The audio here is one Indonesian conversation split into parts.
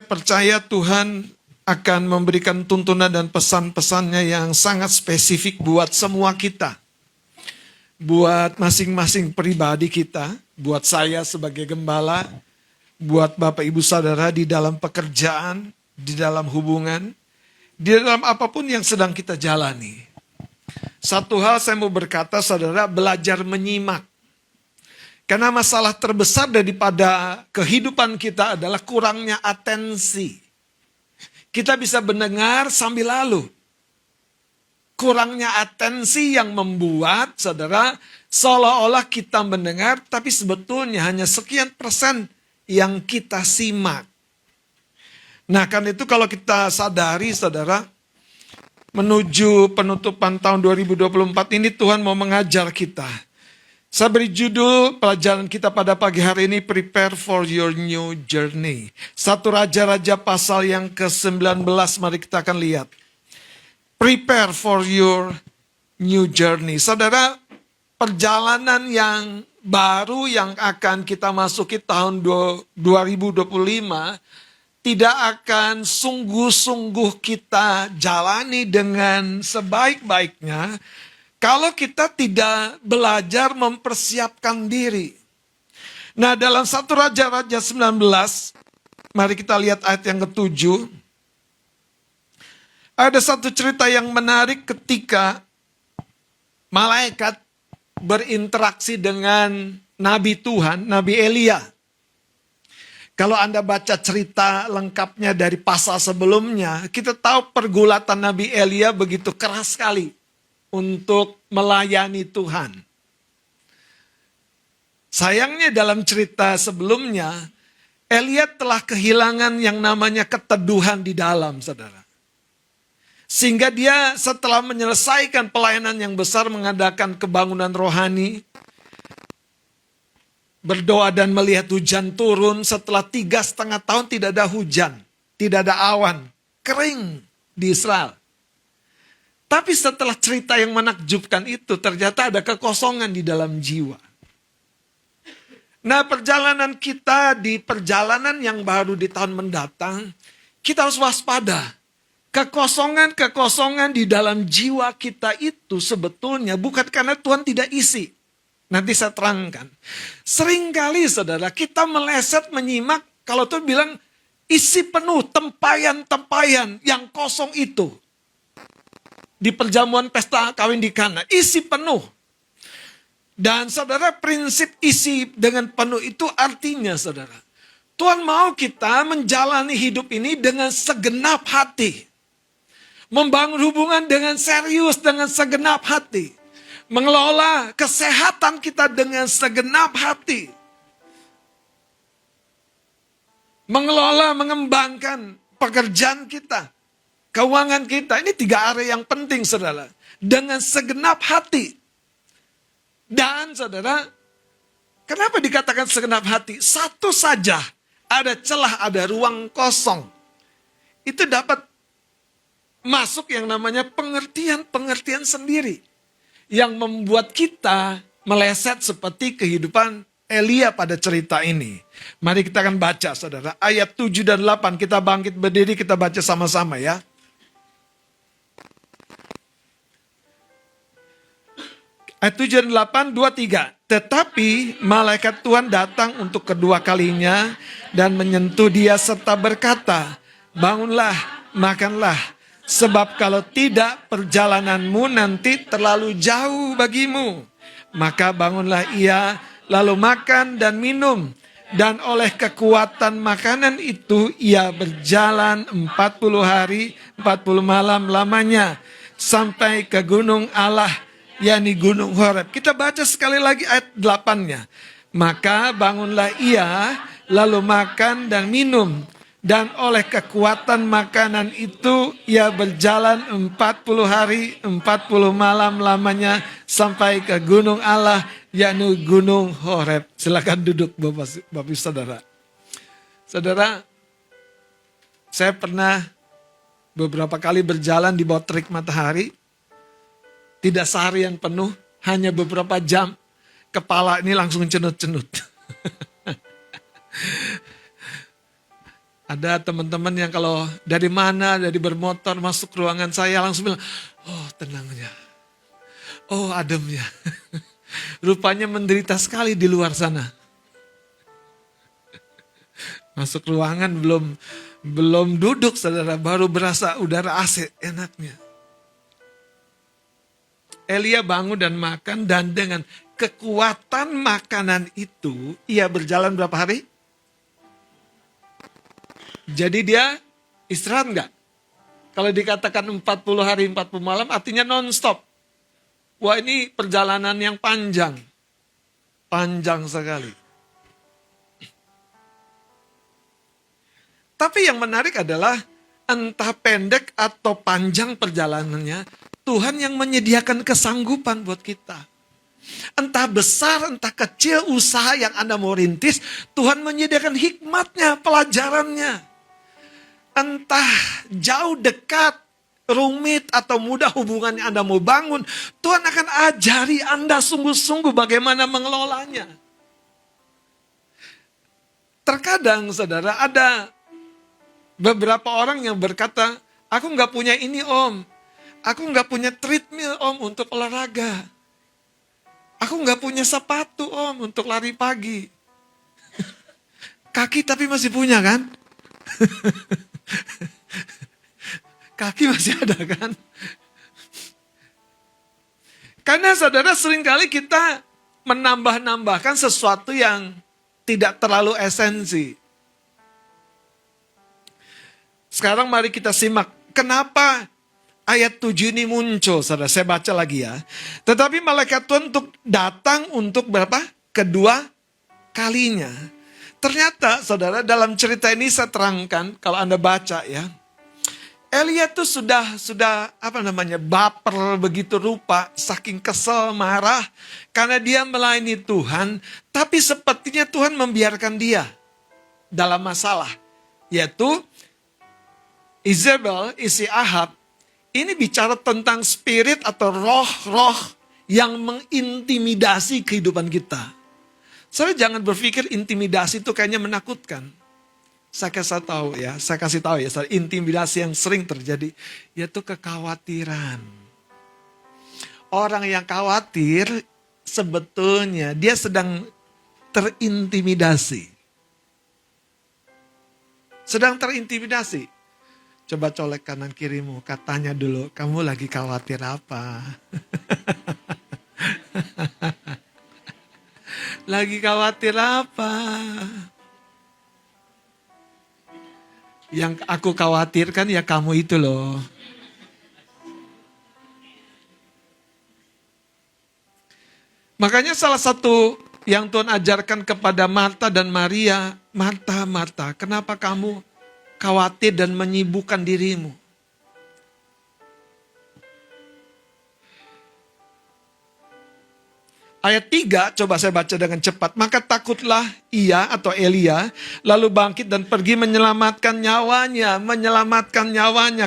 Percaya Tuhan akan memberikan tuntunan dan pesan-pesannya yang sangat spesifik buat semua kita. Buat masing-masing pribadi kita, buat saya sebagai gembala, buat Bapak Ibu Saudara di dalam pekerjaan, di dalam hubungan, di dalam apapun yang sedang kita jalani. Satu hal saya mau berkata, saudara, belajar menyimak. Karena masalah terbesar daripada kehidupan kita adalah kurangnya atensi. Kita bisa mendengar sambil lalu. Kurangnya atensi yang membuat, saudara, seolah-olah kita mendengar, tapi sebetulnya hanya sekian persen yang kita simak. Nah, karena itu kalau kita sadari, saudara, menuju penutupan tahun 2024 ini Tuhan mau mengajar kita. Saya beri judul pelajaran kita pada pagi hari ini, Prepare for your new journey. 1 Raja-Raja pasal yang ke-19, mari kita akan lihat. Prepare for your new journey. Saudara, perjalanan yang baru yang akan kita masuki tahun 2025, tidak akan sungguh-sungguh kita jalani dengan sebaik-baiknya, kalau kita tidak belajar mempersiapkan diri. Nah, dalam 1 Raja-Raja 19, mari kita lihat ayat yang ke-7. Ada satu cerita yang menarik ketika malaikat berinteraksi dengan Nabi Tuhan, Nabi Elia. Kalau Anda baca cerita lengkapnya dari pasal sebelumnya, kita tahu pergulatan Nabi Elia begitu keras sekali untuk melayani Tuhan. Sayangnya dalam cerita sebelumnya, Elia telah kehilangan yang namanya keteduhan di dalam, saudara. Sehingga dia setelah menyelesaikan pelayanan yang besar, mengadakan kebangunan rohani, berdoa dan melihat hujan turun, setelah 3,5 tahun tidak ada hujan, tidak ada awan, kering di Israel. Tapi setelah cerita yang menakjubkan itu, ternyata ada kekosongan di dalam jiwa. Nah, perjalanan kita di perjalanan yang baru di tahun mendatang, kita harus waspada. Kekosongan-kekosongan di dalam jiwa kita itu sebetulnya bukan karena Tuhan tidak isi. Nanti saya terangkan. Seringkali, saudara, kita meleset menyimak, kalau Tuhan bilang, isi penuh tempayan-tempayan yang kosong itu. Di perjamuan pesta kawin di Kana, isi penuh. Dan saudara, prinsip isi dengan penuh itu artinya, saudara, Tuhan mau kita menjalani hidup ini dengan segenap hati. Membangun hubungan dengan serius, dengan segenap hati. Mengelola kesehatan kita dengan segenap hati. Mengelola, mengembangkan pekerjaan kita. Keuangan kita, ini 3 area yang penting, saudara. Dengan segenap hati. Dan saudara, kenapa dikatakan segenap hati? Satu saja, ada celah, ada ruang kosong. Itu dapat masuk yang namanya pengertian-pengertian sendiri. Yang membuat kita meleset seperti kehidupan Elia pada cerita ini. Mari kita akan baca, saudara. Ayat 7 dan 8, kita bangkit berdiri, kita baca sama-sama ya. Ayat 7 dan 8, 2, 3. Tetapi malaikat Tuhan datang untuk kedua kalinya dan menyentuh dia serta berkata, bangunlah, makanlah. Sebab kalau tidak perjalananmu nanti terlalu jauh bagimu. Maka bangunlah ia, lalu makan dan minum. Dan oleh kekuatan makanan itu ia berjalan 40 hari, 40 malam lamanya. Sampai ke gunung Allah, yakni gunung Horeb. Kita baca sekali lagi ayat 8-nya. Maka bangunlah ia, lalu makan dan minum. Dan oleh kekuatan makanan itu, ia berjalan 40 hari, 40 malam lamanya, sampai ke gunung Allah, yakni gunung Horeb. Silakan duduk Bapak Saudara. Saudara, saya pernah beberapa kali berjalan di bawah terik matahari. Tidak seharian penuh, hanya beberapa jam. Kepala ini langsung cenut-cenut. Ada teman-teman yang kalau dari mana, dari bermotor masuk ruangan saya langsung bilang, oh tenangnya, oh ademnya. Rupanya menderita sekali di luar sana. Masuk ruangan belum duduk saudara, baru berasa udara AC enaknya. Elia bangun dan makan, dan dengan kekuatan makanan itu, ia berjalan berapa hari? Jadi dia istirahat enggak? Kalau dikatakan 40 hari 40 malam artinya non-stop. Wah ini perjalanan yang panjang. Panjang sekali. Tapi yang menarik adalah entah pendek atau panjang perjalanannya, Tuhan yang menyediakan kesanggupan buat kita. Entah besar, entah kecil usaha yang Anda mau rintis, Tuhan menyediakan hikmatnya, pelajarannya. Entah jauh, dekat, rumit, atau mudah hubungan yang Anda mau bangun, Tuhan akan ajari Anda sungguh-sungguh bagaimana mengelolanya. Terkadang saudara ada beberapa orang yang berkata, aku nggak punya ini om, aku nggak punya treadmill om untuk olahraga. Aku nggak punya sepatu om untuk lari pagi. Kaki tapi masih punya kan? Kaki masih ada kan? Karena saudara seringkali kita menambah-nambahkan sesuatu yang tidak terlalu esensi. Sekarang mari kita simak kenapa ayat 7 ini muncul, saudara. Saya baca lagi ya. Tetapi malaikat Tuhan datang untuk berapa? Kedua kalinya. Ternyata saudara dalam cerita ini saya terangkan, kalau Anda baca ya. Elia itu sudah baper begitu rupa, saking kesel, marah. Karena dia melayani Tuhan, tapi sepertinya Tuhan membiarkan dia dalam masalah. Yaitu Izebel, isi Ahab, ini bicara tentang spirit atau roh-roh yang mengintimidasi kehidupan kita. Saya jangan berpikir intimidasi itu kayaknya menakutkan. Saya kasih tahu ya, intimidasi yang sering terjadi, yaitu kekhawatiran. Orang yang khawatir, sebetulnya dia sedang terintimidasi. Sedang terintimidasi. Coba colek kanan kirimu, katanya dulu, kamu lagi khawatir apa? Lagi khawatir apa? Yang aku khawatirkan ya kamu itu loh. Makanya salah satu yang Tuhan ajarkan kepada Marta dan Maria, Marta, Marta, kenapa kamu khawatir dan menyibukkan dirimu? Ayat 3, coba saya baca dengan cepat. Maka takutlah ia atau Elia, lalu bangkit dan pergi menyelamatkan nyawanya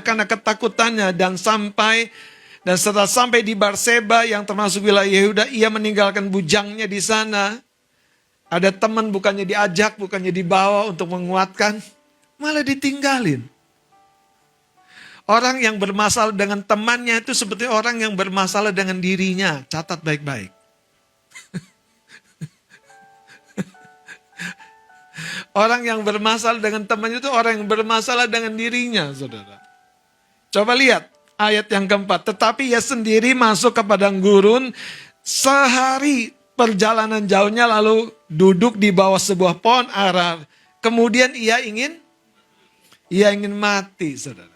karena ketakutannya. Dan setelah sampai di Barseba yang termasuk wilayah Yehuda, ia meninggalkan bujangnya di sana. Ada teman bukannya diajak, bukannya dibawa untuk menguatkan, malah ditinggalin. Orang yang bermasalah dengan temannya itu seperti orang yang bermasalah dengan dirinya. Catat baik-baik. Orang yang bermasalah dengan temannya itu orang yang bermasalah dengan dirinya, saudara. Coba lihat ayat yang keempat. Tetapi ia sendiri masuk ke padang gurun sehari perjalanan jauhnya, lalu duduk di bawah sebuah pohon ara. Kemudian ia ingin mati, saudara.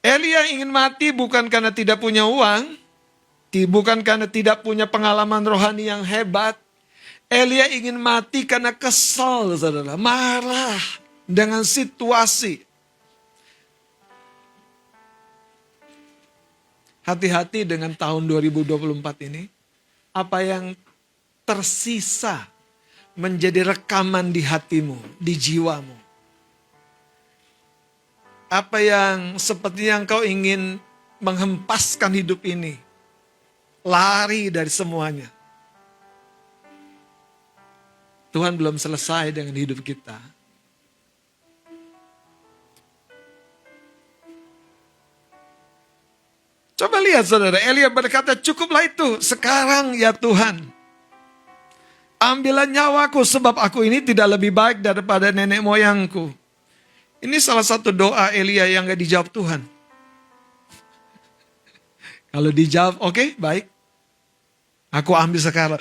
Elia ingin mati bukan karena tidak punya uang, bukan karena tidak punya pengalaman rohani yang hebat. Elia ingin mati karena kesal, saudara, marah dengan situasi. Hati-hati dengan tahun 2024 ini. Apa yang tersisa menjadi rekaman di hatimu, di jiwamu. Apa yang sepertinya engkau ingin menghempaskan hidup ini. Lari dari semuanya. Tuhan belum selesai dengan hidup kita. Coba lihat saudara, Elia berkata, cukuplah itu, sekarang ya Tuhan. Ambillah nyawaku sebab aku ini tidak lebih baik daripada nenek moyangku. Ini salah satu doa Elia yang gak dijawab Tuhan. Kalau dijawab, oke, baik. Aku ambil sekarang.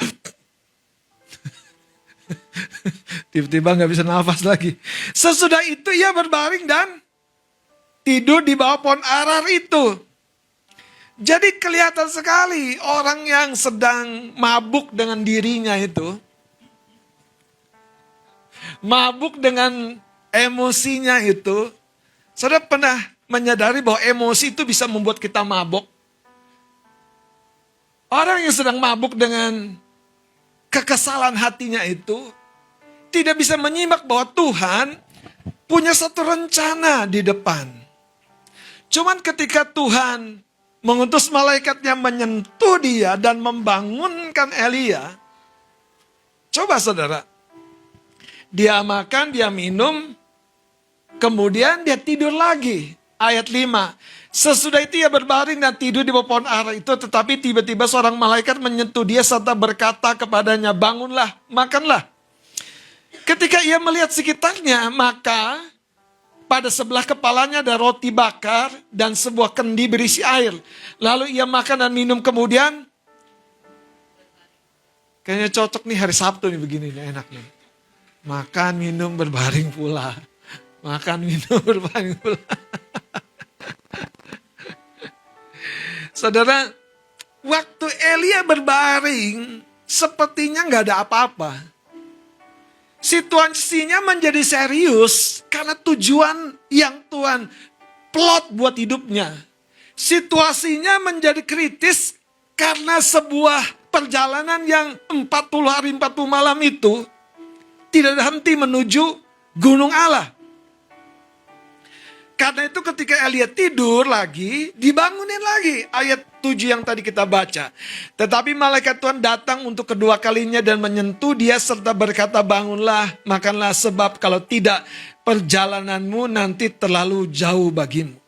Tiba-tiba gak bisa nafas lagi. Sesudah itu ia berbaring dan tidur di bawah pohon arar itu. Jadi kelihatan sekali orang yang sedang mabuk dengan dirinya itu. Mabuk dengan emosinya itu. Saudara pernah menyadari bahwa emosi itu bisa membuat kita mabuk? Orang yang sedang mabuk dengan kekesalan hatinya itu tidak bisa menyimak bahwa Tuhan punya satu rencana di depan. Cuman ketika Tuhan mengutus malaikatnya menyentuh dia dan membangunkan Elia. Coba saudara. Dia makan, dia minum. Kemudian dia tidur lagi. Ayat 5. Sesudah itu ia berbaring dan tidur di bawah pohon ara itu. Tetapi tiba-tiba seorang malaikat menyentuh dia serta berkata kepadanya, bangunlah, makanlah. Ketika ia melihat sekitarnya, maka pada sebelah kepalanya ada roti bakar dan sebuah kendi berisi air. Lalu ia makan dan minum kemudian. Kayaknya cocok nih hari Sabtu nih begini nih enak nih. Makan, minum, berbaring pula. Makan, minum, berbaring pula. Saudara, waktu Elia berbaring sepertinya gak ada apa-apa. Situasinya menjadi serius karena tujuan yang Tuhan plot buat hidupnya. Situasinya menjadi kritis karena sebuah perjalanan yang 40 hari 40 malam itu tidak henti menuju Gunung Allah. Karena itu ketika Elia tidur lagi, dibangunin lagi. Ayat 7 yang tadi kita baca. Tetapi malaikat Tuhan datang untuk kedua kalinya dan menyentuh dia serta berkata, bangunlah, makanlah sebab kalau tidak perjalananmu nanti terlalu jauh bagimu.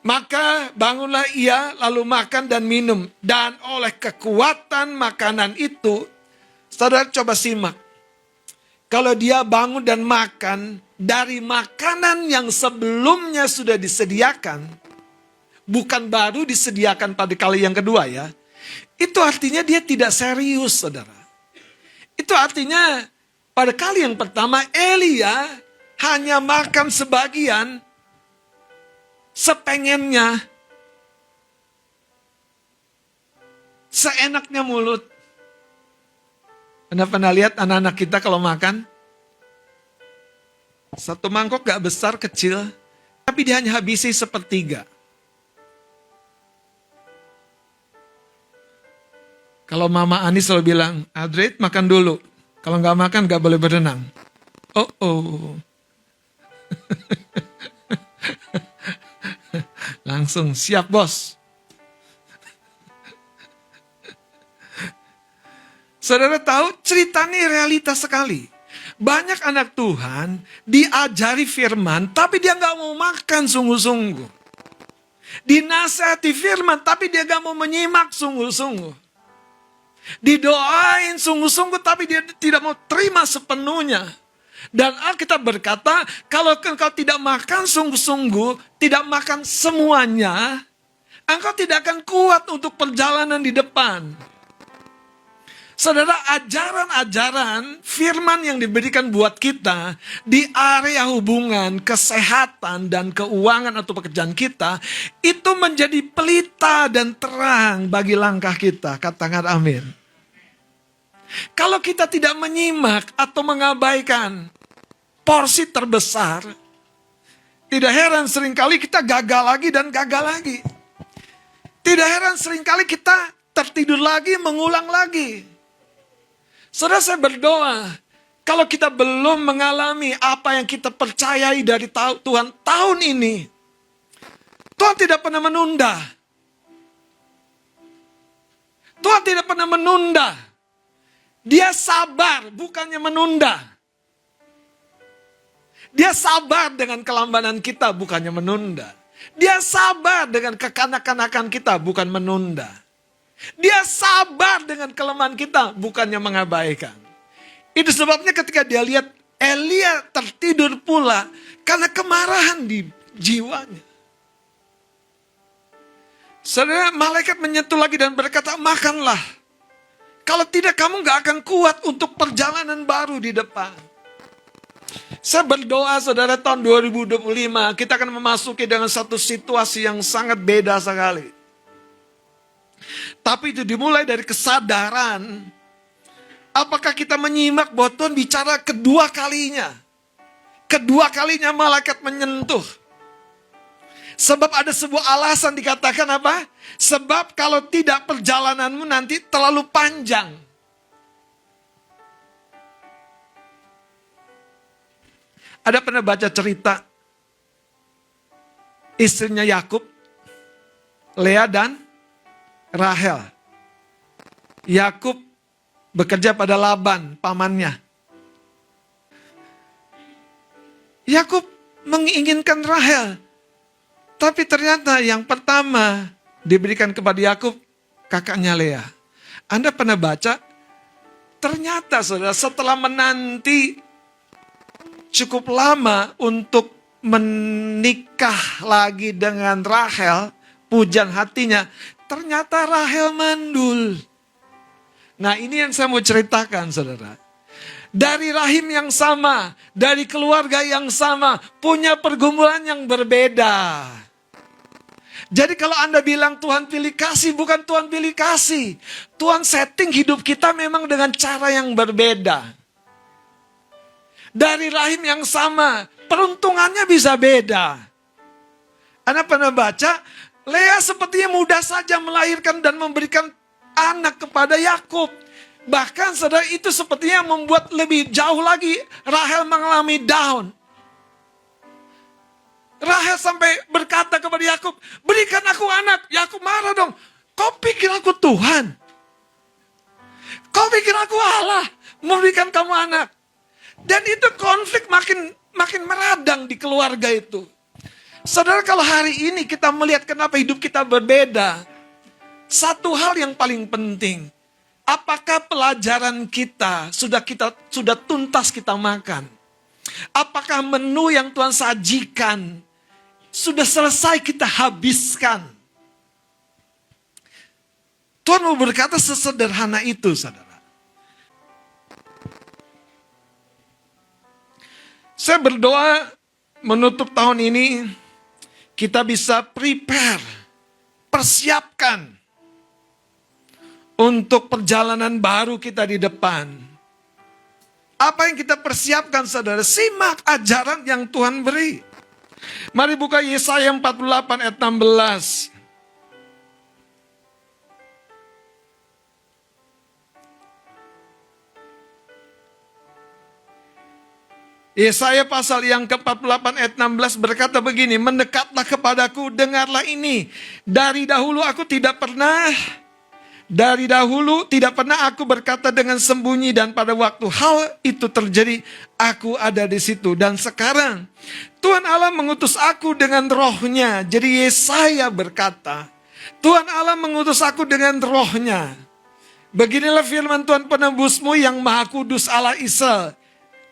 Maka bangunlah ia lalu makan dan minum. Dan oleh kekuatan makanan itu, saudara coba simak. Kalau dia bangun dan makan dari makanan yang sebelumnya sudah disediakan, bukan baru disediakan pada kali yang kedua ya. Itu artinya dia tidak serius, saudara. Itu artinya pada kali yang pertama Elia hanya makan sebagian sepengennya, seenaknya mulut. Anda pernah lihat anak-anak kita kalau makan? Satu mangkok gak besar, kecil, tapi dia hanya habisi sepertiga. Kalau Mama Ani selalu bilang, Adrit makan dulu. Kalau gak makan gak boleh berenang. Oh. Langsung siap bos. Saudara tahu cerita ini realitas sekali. Banyak anak Tuhan diajari firman tapi dia gak mau makan sungguh-sungguh. Dinasihati firman tapi dia gak mau menyimak sungguh-sungguh. Didoain sungguh-sungguh tapi dia tidak mau terima sepenuhnya. Dan Alkitab berkata kalau engkau tidak makan sungguh-sungguh, tidak makan semuanya, engkau tidak akan kuat untuk perjalanan di depan. Saudara, ajaran-ajaran firman yang diberikan buat kita di area hubungan, kesehatan, dan keuangan atau pekerjaan kita, itu menjadi pelita dan terang bagi langkah kita. Katakan amin. Kalau kita tidak menyimak atau mengabaikan porsi terbesar, tidak heran seringkali kita gagal lagi dan gagal lagi. Tidak heran seringkali kita tertidur lagi, mengulang lagi. Saudara, saya berdoa, kalau kita belum mengalami apa yang kita percayai dari Tuhan tahun ini, Tuhan tidak pernah menunda. Tuhan tidak pernah menunda. Dia sabar, bukannya menunda. Dia sabar dengan kelambanan kita, bukannya menunda. Dia sabar dengan kekanak-kanakan kita, bukan menunda. Dia sabar dengan kelemahan kita, bukannya mengabaikan. Itu sebabnya ketika dia lihat Elia tertidur pula, karena kemarahan di jiwanya. Saudara, malaikat menyentuh lagi dan berkata, makanlah. Kalau tidak kamu gak akan kuat untuk perjalanan baru di depan. Saya berdoa saudara tahun 2025 kita akan memasuki dengan satu situasi yang sangat beda sekali. Tapi itu dimulai dari kesadaran. Apakah kita menyimak bahwa Tuhan bicara kedua kalinya. Kedua kalinya malaikat menyentuh. Sebab ada sebuah alasan dikatakan apa? Sebab kalau tidak perjalananmu nanti terlalu panjang. Ada pernah baca cerita istrinya Yakub, Lea dan Rahel. Yakub bekerja pada Laban, pamannya. Yakub menginginkan Rahel. Tapi ternyata yang pertama diberikan kepada Yakub, kakaknya Lea. Anda pernah baca? Ternyata saudara, setelah menanti cukup lama untuk menikah lagi dengan Rahel, pujaan hatinya, ternyata Rahel mandul. Nah, ini yang saya mau ceritakan saudara. Dari rahim yang sama, dari keluarga yang sama, punya pergumulan yang berbeda. Jadi kalau Anda bilang Tuhan pilih kasih, bukan Tuhan pilih kasih. Tuhan setting hidup kita memang dengan cara yang berbeda. Dari rahim yang sama, peruntungannya bisa beda. Anda pernah baca, Lea sepertinya mudah saja melahirkan dan memberikan anak kepada Yakub. Bahkan saudara itu sepertinya membuat lebih jauh lagi Rahel mengalami down. Rahel sampai berkata kepada Yakub, berikan aku anak. Yakub marah dong. Kau pikir aku Tuhan? Kau pikir aku Allah memberikan kamu anak? Dan itu konflik makin meradang di keluarga itu. Saudara, kalau hari ini kita melihat kenapa hidup kita berbeda, satu hal yang paling penting, apakah pelajaran kita sudah tuntas kita makan? Apakah menu yang Tuhan sajikan sudah selesai kita habiskan? Tuhan mau berkata sesederhana itu, saudara. Saya berdoa menutup tahun ini kita bisa persiapkan untuk perjalanan baru kita di depan. Apa yang kita persiapkan saudara? Simak ajaran yang Tuhan beri. Mari buka Yesaya 48 ayat 16. Yesaya pasal yang ke-48 ayat 16 berkata begini, mendekatlah kepadaku, dengarlah ini. Dari dahulu tidak pernah aku berkata dengan sembunyi, dan pada waktu hal itu terjadi, aku ada di situ. Dan sekarang Tuhan Allah mengutus aku dengan rohnya. Jadi Yesaya berkata, Tuhan Allah mengutus aku dengan rohnya. Beginilah firman Tuhan penebusmu yang maha kudus Allah Israel.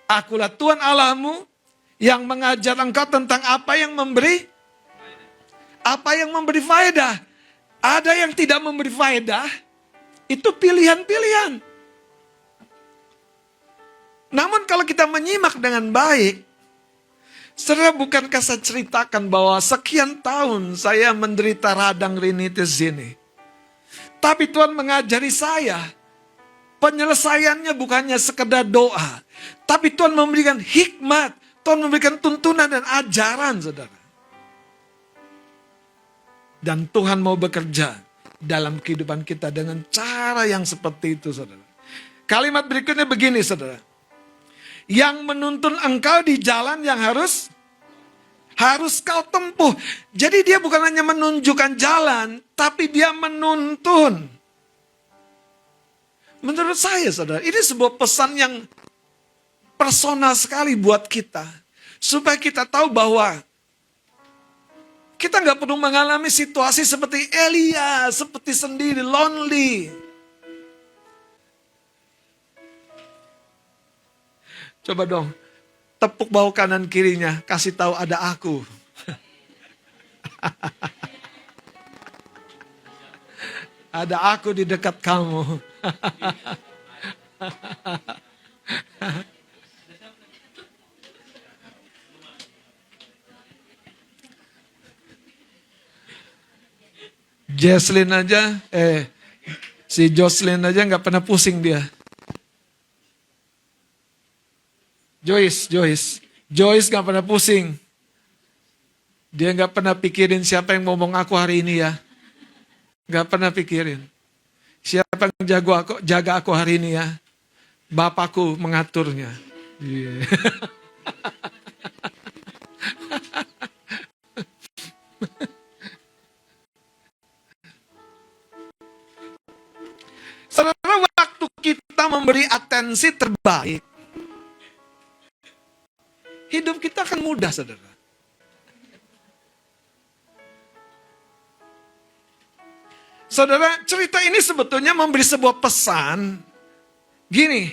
Akulah Tuhan Allahmu yang mengajar engkau tentang apa yang memberi faedah. Ada yang tidak memberi faedah, itu pilihan-pilihan. Namun kalau kita menyimak dengan baik, saudara, bukankah saya ceritakan bahwa sekian tahun saya menderita radang rinitis ini. Tapi Tuhan mengajari saya, penyelesaiannya bukannya sekedar doa, tapi Tuhan memberikan hikmat, Tuhan memberikan tuntunan dan ajaran, saudara. Dan Tuhan mau bekerja dalam kehidupan kita dengan cara yang seperti itu, saudara. Kalimat berikutnya begini, saudara. Yang menuntun engkau di jalan yang harus kau tempuh. Jadi dia bukan hanya menunjukkan jalan, tapi dia menuntun. Menurut saya, saudara, ini sebuah pesan yang personal sekali buat kita. Supaya kita tahu bahwa kita nggak perlu mengalami situasi seperti Elia, seperti sendiri, lonely. Coba dong, tepuk bahu kanan kirinya, kasih tahu ada aku. Ada aku di dekat kamu. Jesslyn aja, si Jocelyn aja nggak pernah pusing dia. Joyce nggak pernah pusing. Dia nggak pernah pikirin siapa yang ngomong aku hari ini ya. Nggak pernah pikirin. Siapa yang jaga aku hari ini ya. Bapakku mengaturnya. Yeah. Saudara, waktu kita memberi atensi terbaik, hidup kita akan mudah, saudara. Saudara, cerita ini sebetulnya memberi sebuah pesan. Gini,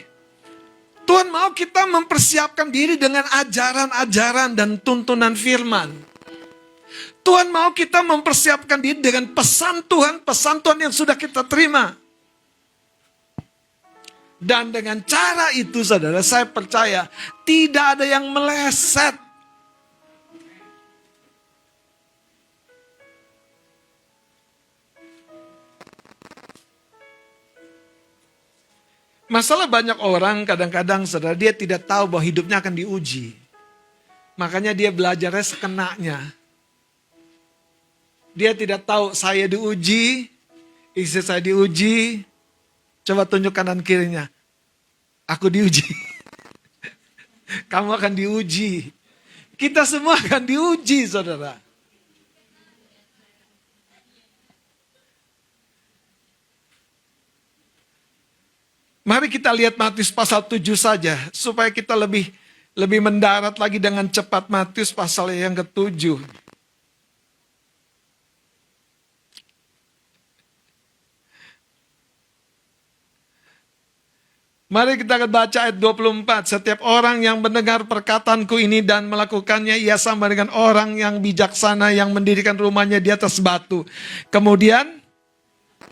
Tuhan mau kita mempersiapkan diri dengan ajaran-ajaran dan tuntunan firman. Tuhan mau kita mempersiapkan diri dengan pesan Tuhan yang sudah kita terima. Dan dengan cara itu, saudara, saya percaya tidak ada yang meleset. Masalah banyak orang kadang-kadang, saudara, dia tidak tahu bahwa hidupnya akan diuji. Makanya dia belajarnya sekenanya. Dia tidak tahu saya diuji, istri saya diuji. Coba tunjuk kanan kirinya. Aku diuji. Kamu akan diuji. Kita semua akan diuji, saudara. Mari kita lihat Matius pasal 7 saja, supaya kita lebih mendarat lagi dengan cepat. Matius pasal yang ke-7. Mari kita baca ayat 24. Setiap orang yang mendengar perkataanku ini dan melakukannya, ia sama dengan orang yang bijaksana yang mendirikan rumahnya di atas batu. Kemudian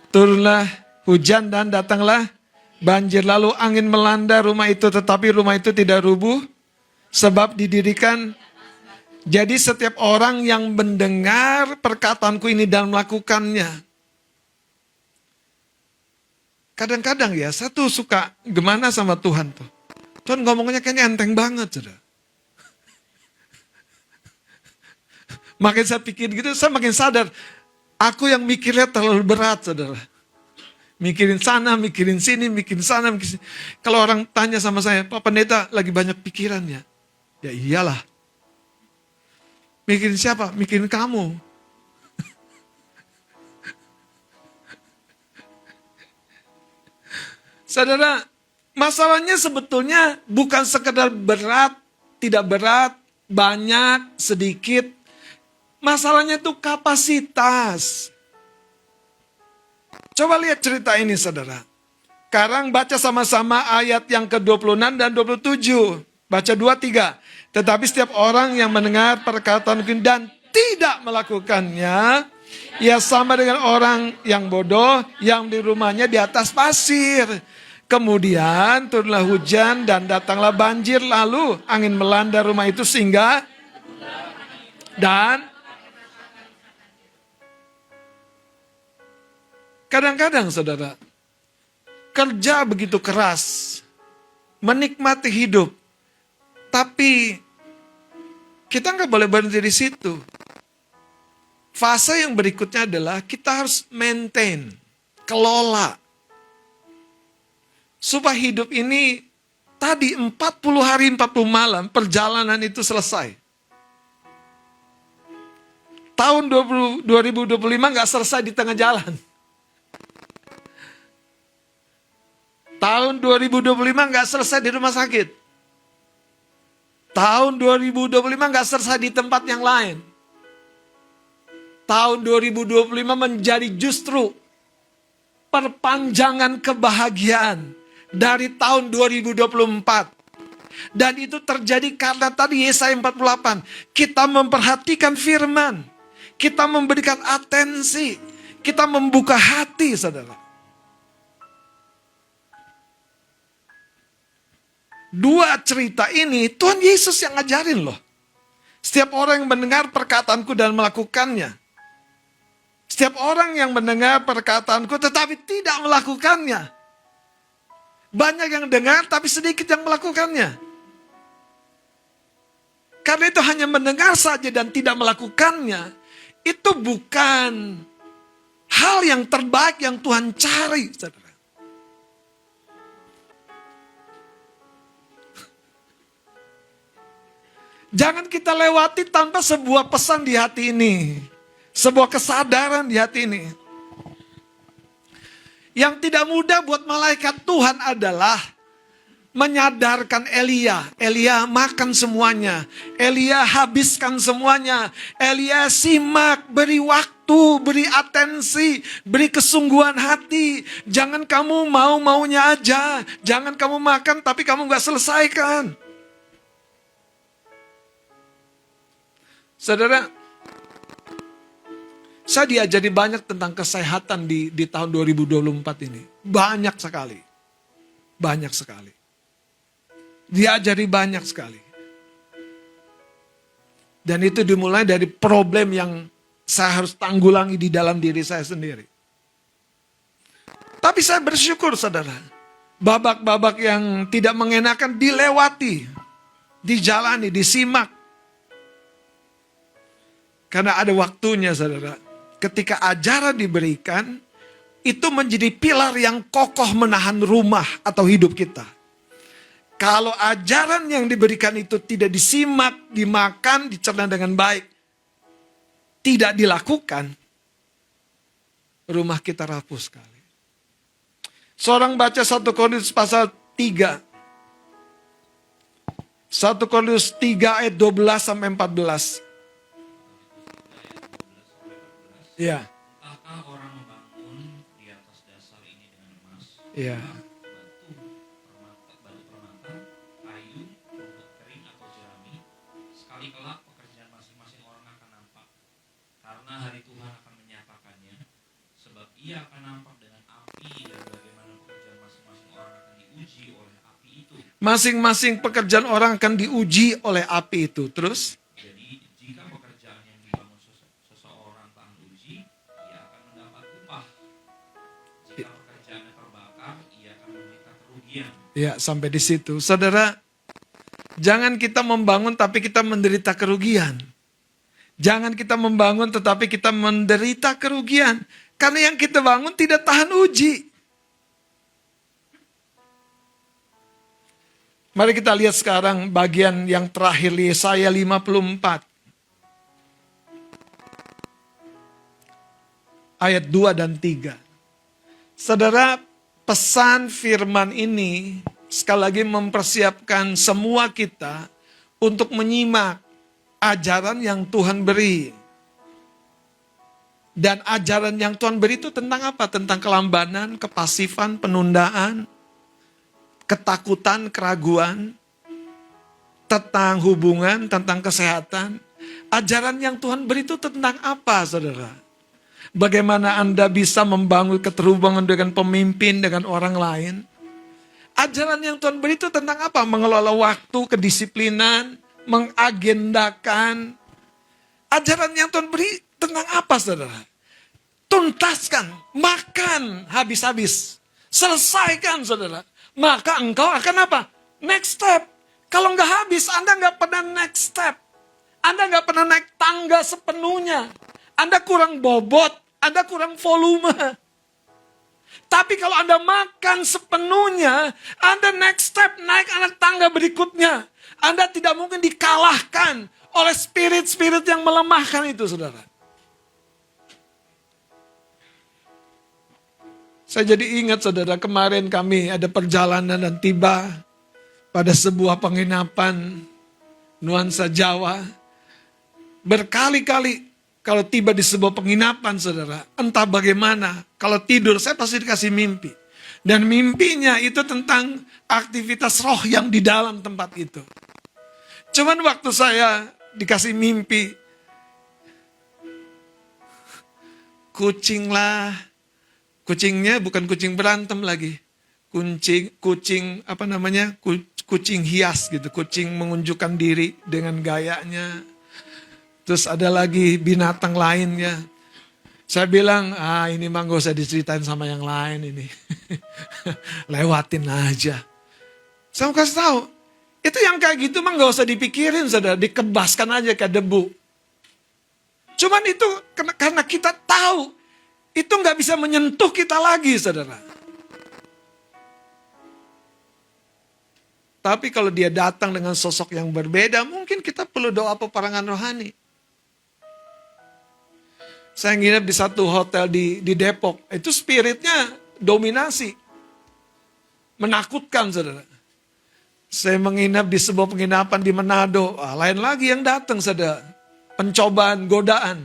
turunlah hujan dan datanglah banjir, lalu angin melanda rumah itu, tetapi rumah itu tidak rubuh, sebab didirikan. Jadi setiap orang yang mendengar perkataanku ini dan melakukannya. Kadang-kadang ya, saya tuh suka gimana sama Tuhan tuh. Tuhan ngomongnya kayaknya enteng banget, saudara. Makin saya pikir gitu, saya makin sadar, aku yang mikirnya terlalu berat, saudara. Mikirin sana, mikirin sini, mikirin sana, mikirin sini. Kalau orang tanya sama saya, Pak Pendeta lagi banyak pikirannya. Ya iyalah. Mikirin siapa? Mikirin kamu. Saudara, masalahnya sebetulnya bukan sekedar berat, tidak berat, banyak, sedikit. Masalahnya itu kapasitas. Coba lihat cerita ini, saudara. Sekarang baca sama-sama ayat yang ke-26 dan 27. Baca 2-3. Tetapi setiap orang yang mendengar perkataan dan tidak melakukannya, ia sama dengan orang yang bodoh yang di rumahnya di atas pasir. Kemudian turunlah hujan dan datanglah banjir, lalu angin melanda rumah itu sehingga dan kadang-kadang, saudara, kerja begitu keras, menikmati hidup, tapi kita nggak boleh berhenti di situ. Fase yang berikutnya adalah kita harus maintain, kelola. Supaya hidup ini tadi 40 hari 40 malam perjalanan itu selesai. Tahun 2025 nggak selesai di tengah jalan. Tahun 2025 nggak selesai di rumah sakit. Tahun 2025 nggak selesai di tempat yang lain. Tahun 2025 menjadi justru perpanjangan kebahagiaan dari tahun 2024. Dan itu terjadi karena tadi Yesaya 48. Kita memperhatikan firman. Kita memberikan atensi. Kita membuka hati, saudara. Dua cerita ini Tuhan Yesus yang ngajarin loh. Setiap orang yang mendengar perkataanku dan melakukannya. Setiap orang yang mendengar perkataanku tetapi tidak melakukannya. Banyak yang dengar tapi sedikit yang melakukannya. Karena itu hanya mendengar saja dan tidak melakukannya. Itu bukan hal yang terbaik yang Tuhan cari, saudara. Jangan kita lewati tanpa sebuah pesan di hati ini. Sebuah kesadaran di hati ini. Yang tidak mudah buat malaikat Tuhan adalah menyadarkan Elia. Elia makan semuanya. Elia habiskan semuanya. Elia simak, beri waktu, beri atensi, beri kesungguhan hati. Jangan kamu mau-maunya aja. Jangan kamu makan tapi kamu gak selesaikan. Saudara, saya diajari banyak tentang kesehatan di tahun 2024 ini. Banyak sekali. Banyak sekali. Diajari banyak sekali. Dan itu dimulai dari problem yang saya harus tanggulangi di dalam diri saya sendiri. Tapi saya bersyukur, saudara. Babak-babak yang tidak mengenakan dilewati. Dijalani, disimak. Karena ada waktunya, saudara. Ketika ajaran diberikan, itu menjadi pilar yang kokoh menahan rumah atau hidup kita. Kalau ajaran yang diberikan itu tidak disimak, dimakan, dicerna dengan baik, tidak dilakukan, rumah kita rapuh sekali. Seorang baca 1 Korintus pasal 3. 1 Korintus 3 ayat 12 sampai 14. Ya. Apakah orang membangun di atas dasar ini dengan emas, Ya. batu permata, kayu, rumput kering atau jerami? Sekali kelak pekerjaan masing-masing orang akan nampak, karena hari Tuhan akan menyatakannya. Sebab ia akan nampak dengan api, dan bagaimana pekerjaan masing-masing orang akan diuji oleh api itu. Masing-masing pekerjaan orang akan diuji oleh api itu. Terus? Jadi jika pekerjaan yang dibangun seseorang tahan uji, ia akan mendapat upah. Jika pekerjaannya terbakar, ia akan menderita kerugian. Ya, sampai di situ. Saudara, jangan kita membangun tapi kita menderita kerugian. Jangan kita membangun tetapi kita menderita kerugian. Karena yang kita bangun tidak tahan uji. Mari kita lihat sekarang bagian yang terakhir Yesaya 54. Ayat 2 dan 3. Saudara, pesan firman ini sekali lagi mempersiapkan semua kita untuk menyimak ajaran yang Tuhan beri. Dan ajaran yang Tuhan beri itu tentang apa? Tentang kelambanan, kepasifan, penundaan, ketakutan, keraguan, tentang hubungan, tentang kesehatan. Ajaran yang Tuhan beri itu tentang apa, saudara? Bagaimana Anda bisa membangun keterhubungan dengan pemimpin, dengan orang lain? Ajaran yang Tuhan beri itu tentang apa? Mengelola waktu, kedisiplinan, mengagendakan. Ajaran yang Tuhan beri tentang apa, saudara? Tuntaskan, makan habis-habis. Selesaikan, saudara. Maka engkau akan apa? Next step. Kalau nggak habis, Anda nggak pernah next step. Anda nggak pernah naik tangga sepenuhnya. Anda kurang bobot, Anda kurang volume. Tapi kalau Anda makan sepenuhnya, Anda next step naik anak tangga berikutnya. Anda tidak mungkin dikalahkan oleh spirit-spirit yang melemahkan itu, saudara. Saya jadi ingat saudara, kemarin kami ada perjalanan dan tiba pada sebuah penginapan nuansa Jawa. Berkali-kali kalau tiba di sebuah penginapan saudara, entah bagaimana, kalau tidur saya pasti dikasih mimpi. Dan mimpinya itu tentang aktivitas roh yang di dalam tempat itu. Cuman waktu saya dikasih mimpi, kucingnya bukan kucing berantem lagi. Kucing apa namanya? Kucing hias gitu, kucing mengunjukkan diri dengan gayanya. Terus ada lagi binatang lainnya. Saya bilang, ini mah gak usah diceritain sama yang lain ini. Lewatin aja. Saya mau kasih tahu, itu yang kayak gitu mah gak usah dipikirin, saudara. Dikebaskan aja kayak debu. Cuman itu karena kita tahu, itu gak bisa menyentuh kita lagi, saudara. Tapi kalau dia datang dengan sosok yang berbeda, mungkin kita perlu doa peperangan rohani. Saya nginep di satu hotel di Depok. Itu spiritnya dominasi. Menakutkan, saudara. Saya menginap di sebuah penginapan di Manado. Lain lagi yang datang, saudara. Pencobaan, godaan.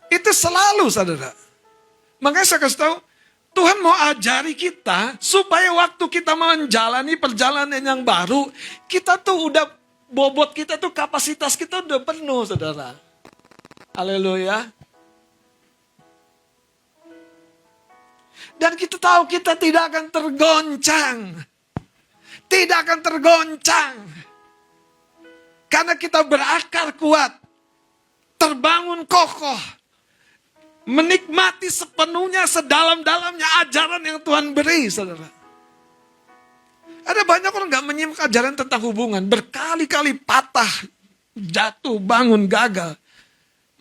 Itu selalu, saudara. Makanya saya kasih tahu, Tuhan mau ajari kita supaya waktu kita menjalani perjalanan yang baru, kita tuh udah, bobot kita tuh, kapasitas kita udah penuh, saudara. Haleluya. Dan kita tahu kita tidak akan tergoncang. Tidak akan tergoncang. Karena kita berakar kuat. Terbangun kokoh. Menikmati sepenuhnya, sedalam-dalamnya ajaran yang Tuhan beri, saudara. Ada banyak orang gak menyimak ajaran tentang hubungan. Berkali-kali patah, jatuh, bangun, gagal.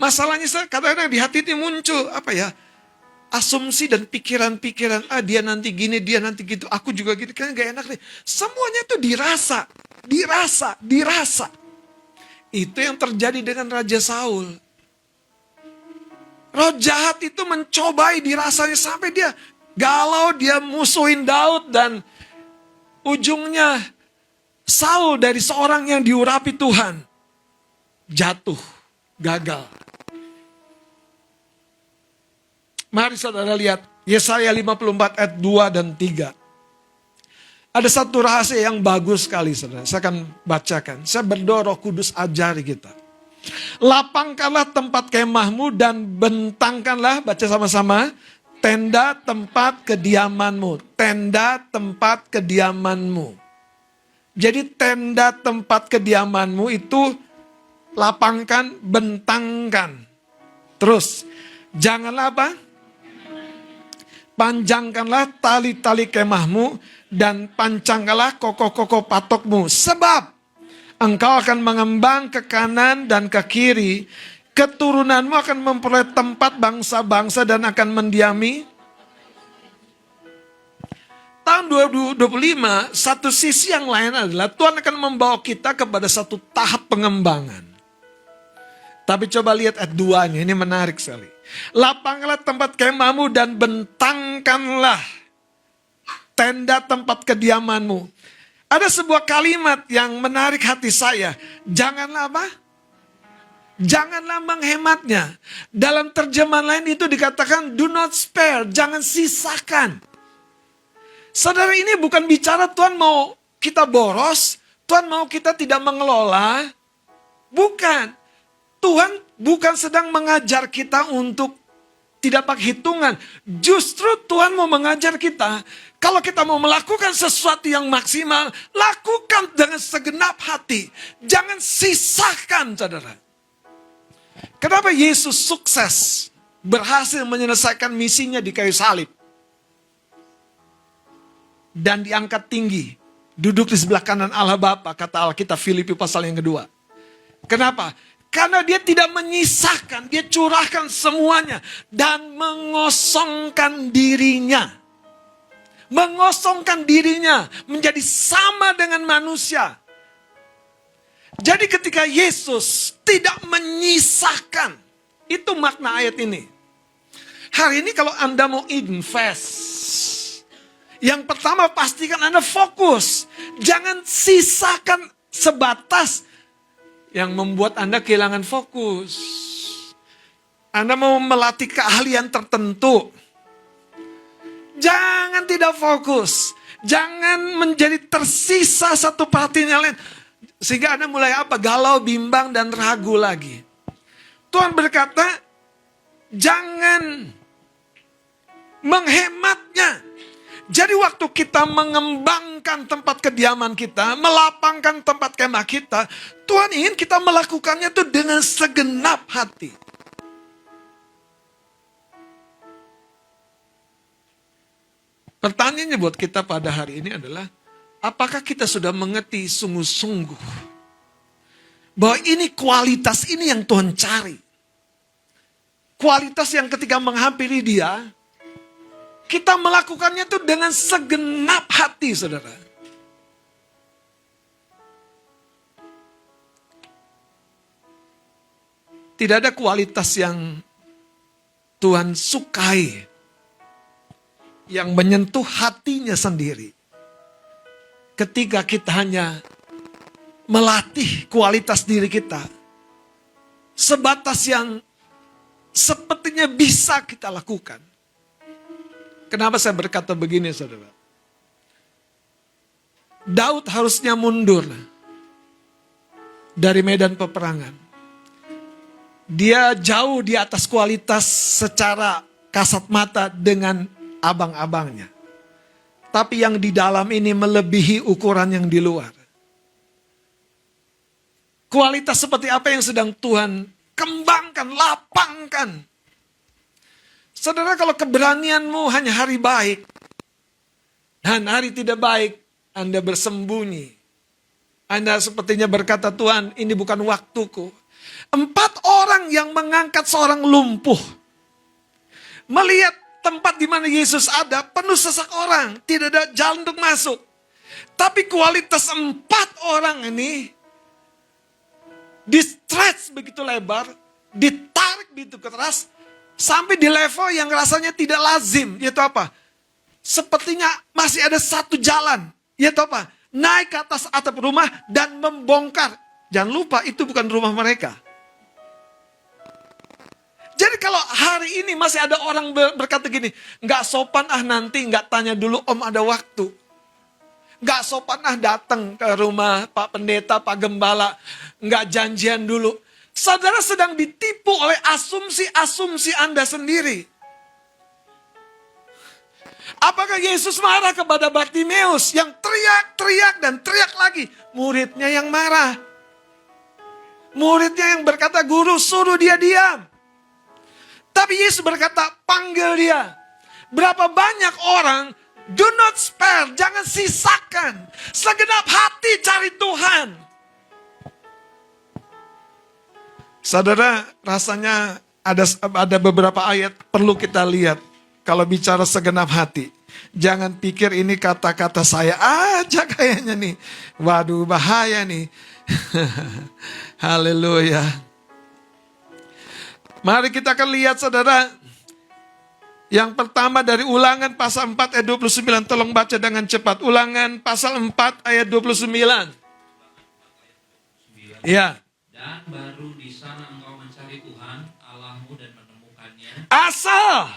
Masalahnya kadang-kadang di hati ini muncul asumsi dan pikiran-pikiran, dia nanti gini, dia nanti gitu, aku juga gitu, kan gak enak nih. Semuanya itu dirasa. Itu yang terjadi dengan Raja Saul. Roh jahat itu mencobai dirasanya sampai dia galau, dia musuhin Daud dan ujungnya Saul dari seorang yang diurapi Tuhan jatuh, gagal. Mari saudara lihat Yesaya 54 ayat 2 dan 3. Ada satu rahasia yang bagus sekali, saudara. Saya akan bacakan. Saya berdoa Roh Kudus ajari kita. Lapangkanlah tempat kemahmu dan bentangkanlah, baca sama-sama, tenda tempat kediamanmu. Tenda tempat kediamanmu. Jadi tenda tempat kediamanmu itu lapangkan, bentangkan. Terus, janganlah apa? Panjangkanlah tali-tali kemahmu dan pancangkanlah kokoh-kokoh patokmu. Sebab engkau akan mengembang ke kanan dan ke kiri. Keturunanmu akan memperoleh tempat bangsa-bangsa dan akan mendiami. Tahun 2025, satu sisi yang lain adalah Tuhan akan membawa kita kepada satu tahap pengembangan. Tapi coba lihat ayat 2-nya, ini menarik sekali. Lapangkanlah tempat kemahmu dan bentangkanlah tenda tempat kediamanmu. Ada sebuah kalimat yang menarik hati saya. Janganlah apa? Janganlah menghematnya. Dalam terjemahan lain itu dikatakan do not spare, jangan sisakan. Saudara, ini bukan bicara Tuhan mau kita boros, Tuhan mau kita tidak mengelola. Bukan. Tuhan bukan sedang mengajar kita untuk tidak pakai hitungan. Justru Tuhan mau mengajar kita, kalau kita mau melakukan sesuatu yang maksimal, lakukan dengan segenap hati. Jangan sisakan, saudara. Kenapa Yesus sukses berhasil menyelesaikan misinya di kayu salib? Dan diangkat tinggi, duduk di sebelah kanan Allah Bapa, kata Alkitab Filipi pasal yang kedua. Kenapa? Karena dia tidak menyisakan, dia curahkan semuanya dan mengosongkan dirinya. Mengosongkan dirinya menjadi sama dengan manusia. Jadi ketika Yesus tidak menyisakan, itu makna ayat ini. Hari ini kalau Anda mau invest, yang pertama pastikan Anda fokus. Jangan sisakan sebatas yang membuat Anda kehilangan fokus. Anda mau melatih keahlian tertentu, jangan tidak fokus. Jangan menjadi tersisa satu perhatian yang lain. Sehingga Anda mulai apa? Galau, bimbang, dan ragu lagi. Tuhan berkata, jangan menghematnya. Jadi waktu kita mengembangkan tempat kediaman kita, melapangkan tempat kemah kita, Tuhan ingin kita melakukannya itu dengan segenap hati. Pertanyaannya buat kita pada hari ini adalah, apakah kita sudah mengerti sungguh-sungguh bahwa ini kualitas ini yang Tuhan cari? Kualitas yang ketika menghampiri Dia, kita melakukannya itu dengan segenap hati, saudara. Tidak ada kualitas yang Tuhan sukai, yang menyentuh hatinya sendiri, ketika kita hanya melatih kualitas diri kita, sebatas yang sepertinya bisa kita lakukan. Kenapa saya berkata begini, saudara? Daud harusnya mundur dari medan peperangan. Dia jauh di atas kualitas secara kasat mata dengan abang-abangnya. Tapi yang di dalam ini melebihi ukuran yang di luar. Kualitas seperti apa yang sedang Tuhan kembangkan, lapangkan. Saudara, kalau keberanianmu hanya hari baik dan hari tidak baik, Anda bersembunyi. Anda sepertinya berkata, Tuhan, ini bukan waktuku. 4 orang yang mengangkat seorang lumpuh, melihat tempat di mana Yesus ada, penuh sesak orang, tidak ada jalan untuk masuk. Tapi kualitas 4 orang ini di-stretch begitu lebar, ditarik begitu keras, sampai di level yang rasanya tidak lazim. Yaitu apa? Sepertinya masih ada satu jalan. Yaitu apa? Naik ke atas atap rumah dan membongkar. Jangan lupa, itu bukan rumah mereka. Jadi kalau hari ini masih ada orang berkata gini, nggak sopan nanti, nggak tanya dulu om ada waktu. Nggak sopan datang ke rumah Pak Pendeta, Pak Gembala, nggak janjian dulu. Saudara sedang ditipu oleh asumsi-asumsi Anda sendiri. Apakah Yesus marah kepada Bartimeus yang teriak-teriak dan teriak lagi? Muridnya yang marah. Muridnya yang berkata, guru suruh dia diam. Tapi Yesus berkata, panggil dia. Berapa banyak orang, do not spare, jangan sisakan. Segenap hati cari Tuhan. Saudara, rasanya ada beberapa ayat perlu kita lihat kalau bicara segenap hati. Jangan pikir ini kata-kata saya aja kayaknya nih. Waduh, bahaya nih. Haleluya. Mari kita akan lihat, saudara. Yang pertama dari Ulangan pasal 4 ayat 29. Tolong baca dengan cepat. Ulangan pasal 4 ayat 29. Ya. Dan baru di sana engkau mencari Tuhan Allahmu dan menemukannya. Asal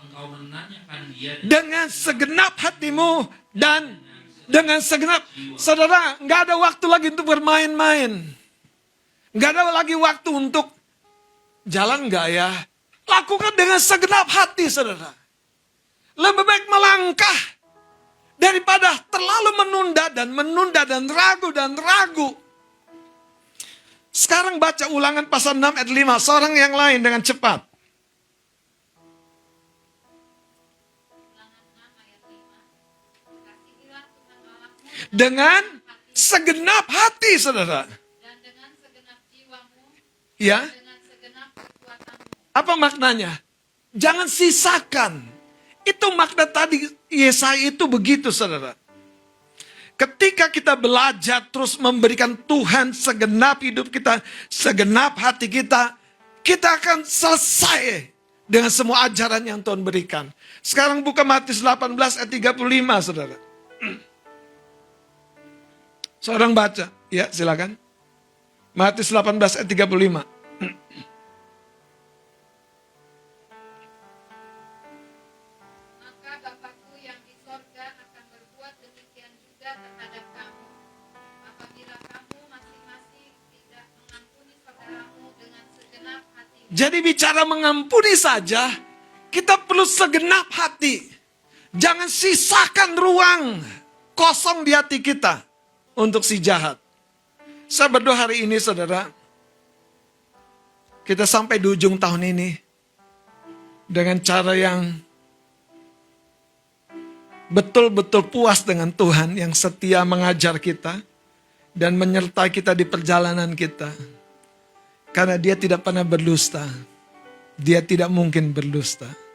Engkau menanyakan Dia dengan segenap hatimu dan dengan segenap. Saudara, nggak ada waktu lagi untuk bermain-main. Nggak ada lagi waktu untuk jalan nggak ya. Lakukan dengan segenap hati, saudara. Lebih baik melangkah daripada terlalu menunda dan ragu. Sekarang baca Ulangan pasal 6 ayat 5. Seorang yang lain dengan cepat. Dengan segenap hati, saudara. Dan dengan segenap jiwamu. Ya. Dengan segenap kekuatanmu. Apa maknanya? Jangan sisakan. Itu makna tadi Yesaya itu begitu, saudara. Ketika kita belajar terus memberikan Tuhan segenap hidup kita, segenap hati kita, kita akan selesai dengan semua ajaran yang Tuhan berikan. Sekarang buka Matius 18 ayat 35, saudara. Seorang baca, ya silakan. Matius 18 ayat 35. Maka Bapakku yang di sorga akan berbuat demikian juga terhadap kamu, apabila kamu masing-masing tidak mengampuni saudaramu dengan segenap hati. Jadi bicara mengampuni saja, kita perlu segenap hati. Jangan sisakan ruang kosong di hati kita untuk si jahat. Saya berdoa hari ini saudara, kita sampai di ujung tahun ini dengan cara yang betul-betul puas dengan Tuhan yang setia mengajar kita dan menyertai kita di perjalanan kita. Karena Dia tidak pernah berdusta. Dia tidak mungkin berdusta.